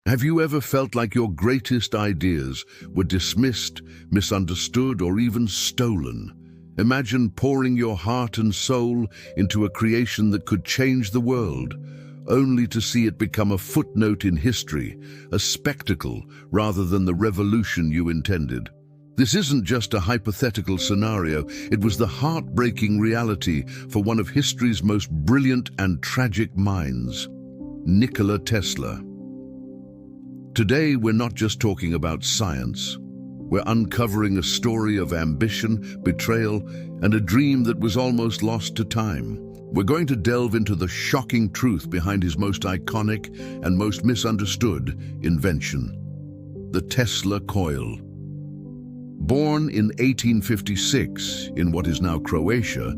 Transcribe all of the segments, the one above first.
Have you ever felt like your greatest ideas were dismissed, misunderstood, or even stolen? Imagine pouring your heart and soul into a creation that could change the world, only to see it become a footnote in history, a spectacle rather than the revolution you intended. This isn't just a hypothetical scenario, it was the heartbreaking reality for one of history's most brilliant and tragic minds, Nikola Tesla. Today, we're not just talking about science. We're uncovering a story of ambition, betrayal, and a dream that was almost lost to time. We're going to delve into the shocking truth behind his most iconic and most misunderstood invention, the Tesla Coil. Born in 1856 in what is now Croatia,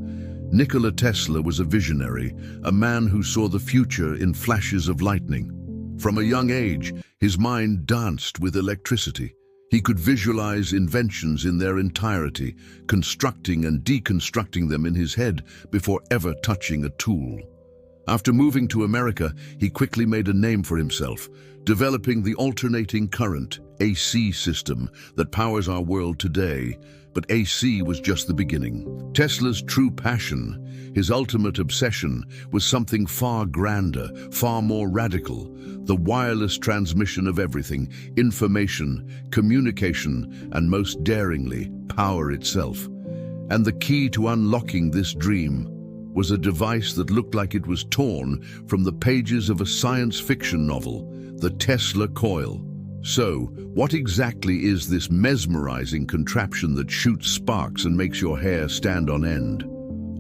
Nikola Tesla was a visionary, a man who saw the future in flashes of lightning. From a young age, his mind danced with electricity. He could visualize inventions in their entirety, constructing and deconstructing them in his head before ever touching a tool. After moving to America, he quickly made a name for himself, developing the alternating current, AC system, that powers our world today. But AC was just the beginning. Tesla's true passion, his ultimate obsession, was something far grander, far more radical: the wireless transmission of everything, information, communication, and most daringly, power itself. And the key to unlocking this dream was a device that looked like it was torn from the pages of a science fiction novel, the Tesla Coil. So, what exactly is this mesmerizing contraption that shoots sparks and makes your hair stand on end?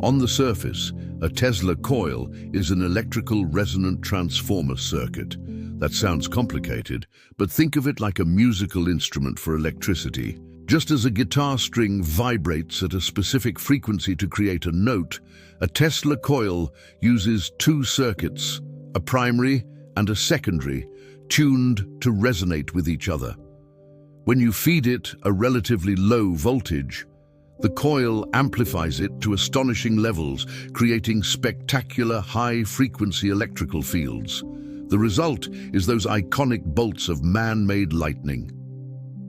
On the surface, a Tesla coil is an electrical resonant transformer circuit. That sounds complicated, but think of it like a musical instrument for electricity. Just as a guitar string vibrates at a specific frequency to create a note, a Tesla coil uses two circuits, a primary and a secondary, tuned to resonate with each other. When you feed it a relatively low voltage, the coil amplifies it to astonishing levels, creating spectacular high-frequency electrical fields. The result is those iconic bolts of man-made lightning.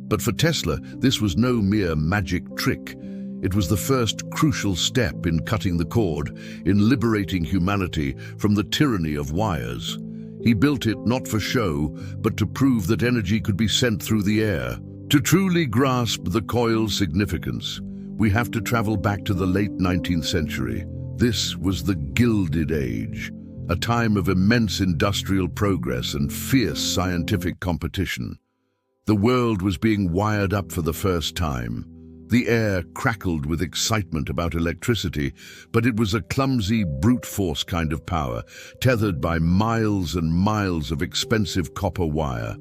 But for Tesla, this was no mere magic trick. It was the first crucial step in cutting the cord, in liberating humanity from the tyranny of wires. He built it not for show, but to prove that energy could be sent through the air. To truly grasp the coil's significance, we have to travel back to the late 19th century. This was the Gilded Age, a time of immense industrial progress and fierce scientific competition. The world was being wired up for the first time. The air crackled with excitement about electricity, but it was a clumsy, brute force kind of power, tethered by miles and miles of expensive copper wire.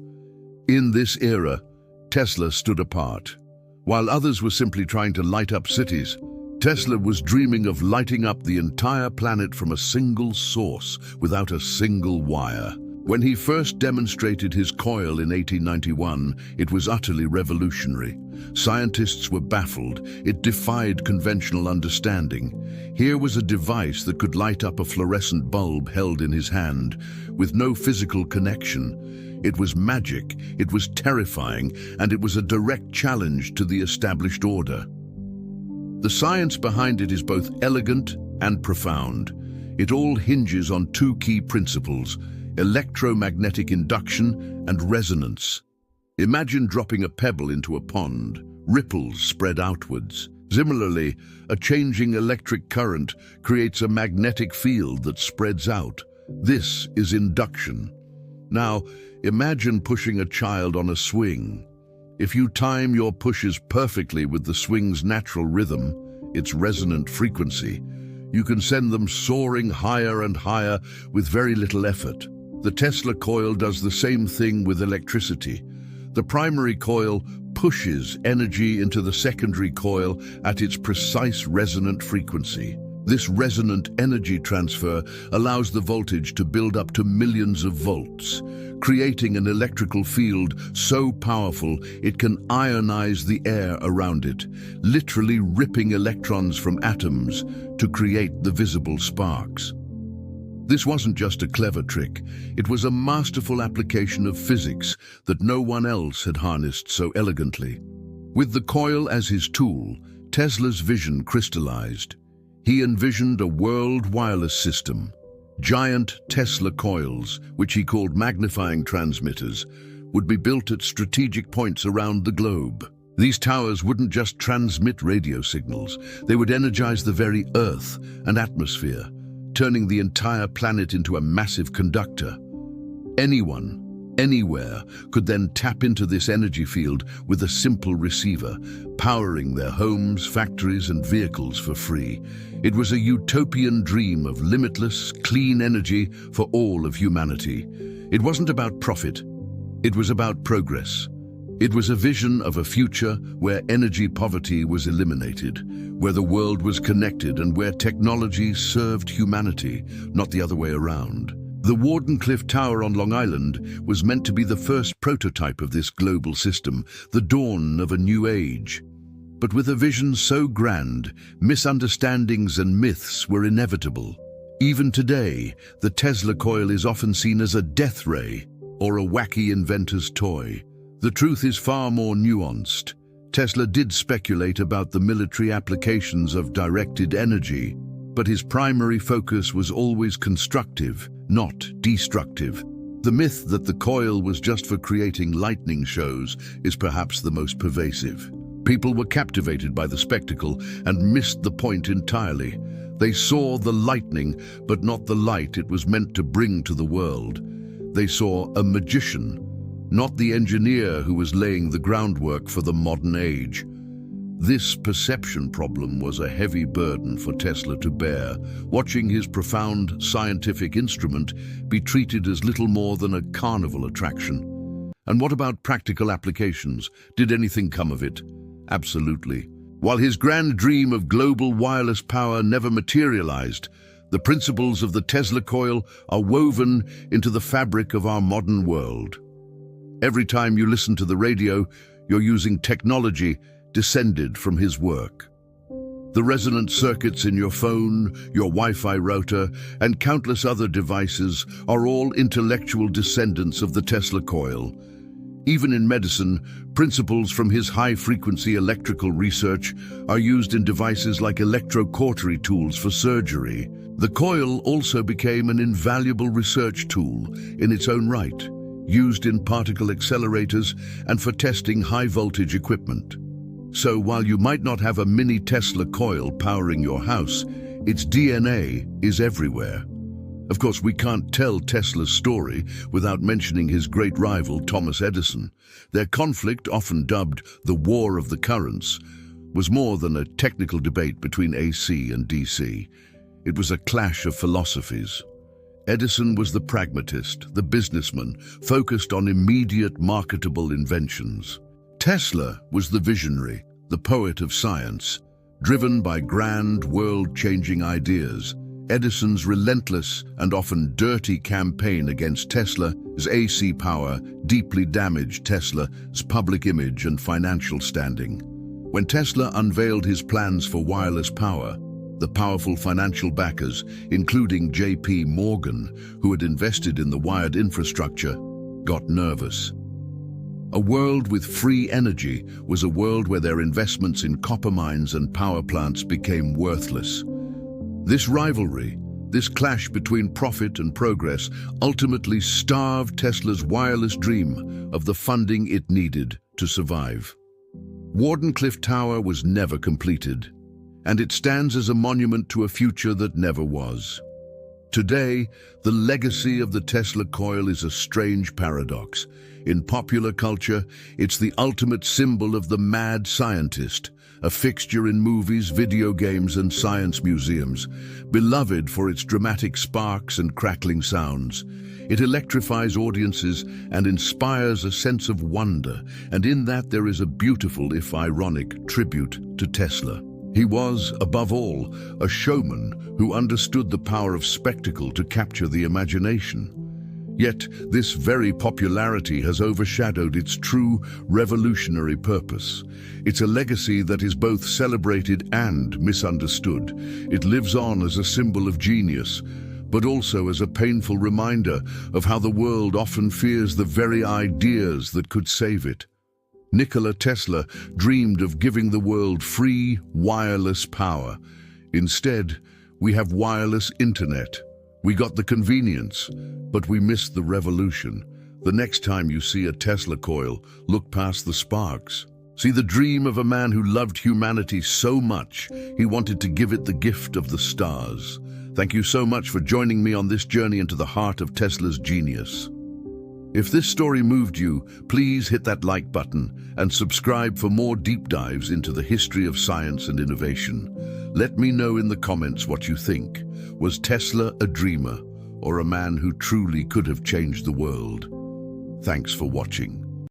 In this era, Tesla stood apart. While others were simply trying to light up cities, Tesla was dreaming of lighting up the entire planet from a single source, without a single wire. When he first demonstrated his coil in 1891, it was utterly revolutionary. Scientists were baffled. It defied conventional understanding. Here was a device that could light up a fluorescent bulb held in his hand, with no physical connection. It was magic, it was terrifying, and it was a direct challenge to the established order. The science behind it is both elegant and profound. It all hinges on two key principles: electromagnetic induction and resonance. Imagine dropping a pebble into a pond. Ripples spread outwards. Similarly, a changing electric current creates a magnetic field that spreads out. This is induction. Now, imagine pushing a child on a swing. If you time your pushes perfectly with the swing's natural rhythm, its resonant frequency, you can send them soaring higher and higher with very little effort. The Tesla coil does the same thing with electricity. The primary coil pushes energy into the secondary coil at its precise resonant frequency. This resonant energy transfer allows the voltage to build up to millions of volts, creating an electrical field so powerful it can ionize the air around it, literally ripping electrons from atoms to create the visible sparks. This wasn't just a clever trick, it was a masterful application of physics that no one else had harnessed so elegantly. With the coil as his tool, Tesla's vision crystallized. He envisioned a world wireless system. Giant Tesla coils, which he called magnifying transmitters, would be built at strategic points around the globe. These towers wouldn't just transmit radio signals, they would energize the very Earth and atmosphere, turning the entire planet into a massive conductor. Anyone, anywhere, could then tap into this energy field with a simple receiver, powering their homes, factories, and vehicles for free. It was a utopian dream of limitless, clean energy for all of humanity. It wasn't about profit, it was about progress. It was a vision of a future where energy poverty was eliminated, where the world was connected and where technology served humanity, not the other way around. The Wardenclyffe Tower on Long Island was meant to be the first prototype of this global system, the dawn of a new age. But with a vision so grand, misunderstandings and myths were inevitable. Even today, the Tesla coil is often seen as a death ray or a wacky inventor's toy. The truth is far more nuanced. Tesla did speculate about the military applications of directed energy, but his primary focus was always constructive, not destructive. The myth that the coil was just for creating lightning shows is perhaps the most pervasive. People were captivated by the spectacle and missed the point entirely. They saw the lightning, but not the light it was meant to bring to the world. They saw a magician, not the engineer who was laying the groundwork for the modern age. This perception problem was a heavy burden for Tesla to bear, watching his profound scientific instrument be treated as little more than a carnival attraction. And what about practical applications? Did anything come of it? Absolutely. While his grand dream of global wireless power never materialized, the principles of the Tesla coil are woven into the fabric of our modern world. Every time you listen to the radio, you're using technology descended from his work. The resonant circuits in your phone, your Wi-Fi router, and countless other devices are all intellectual descendants of the Tesla coil. Even in medicine, principles from his high-frequency electrical research are used in devices like electrocautery tools for surgery. The coil also became an invaluable research tool in its own right, used in particle accelerators and for testing high-voltage equipment. So while you might not have a mini Tesla coil powering your house, its DNA is everywhere. Of course, we can't tell Tesla's story without mentioning his great rival, Thomas Edison. Their conflict, often dubbed the War of the Currents, was more than a technical debate between AC and DC. It was a clash of philosophies. Edison was the pragmatist, the businessman, focused on immediate marketable inventions. Tesla was the visionary, the poet of science, driven by grand, world-changing ideas. Edison's relentless and often dirty campaign against Tesla's AC power deeply damaged Tesla's public image and financial standing. When Tesla unveiled his plans for wireless power, the powerful financial backers, including J.P. Morgan, who had invested in the wired infrastructure, got nervous. A world with free energy was a world where their investments in copper mines and power plants became worthless. This rivalry, this clash between profit and progress, ultimately starved Tesla's wireless dream of the funding it needed to survive. Wardenclyffe Tower was never completed, and it stands as a monument to a future that never was. Today, the legacy of the Tesla coil is a strange paradox. In popular culture, it's the ultimate symbol of the mad scientist, a fixture in movies, video games, and science museums. Beloved for its dramatic sparks and crackling sounds, it electrifies audiences and inspires a sense of wonder, and in that there is a beautiful, if ironic, tribute to Tesla. He was, above all, a showman who understood the power of spectacle to capture the imagination. Yet, this very popularity has overshadowed its true revolutionary purpose. It's a legacy that is both celebrated and misunderstood. It lives on as a symbol of genius, but also as a painful reminder of how the world often fears the very ideas that could save it. Nikola Tesla dreamed of giving the world free, wireless power. Instead, we have wireless internet. We got the convenience, but we missed the revolution. The next time you see a Tesla coil, look past the sparks. See the dream of a man who loved humanity so much, he wanted to give it the gift of the stars. Thank you so much for joining me on this journey into the heart of Tesla's genius. If this story moved you, please hit that like button and subscribe for more deep dives into the history of science and innovation. Let me know in the comments what you think. Was Tesla a dreamer or a man who truly could have changed the world? Thanks for watching.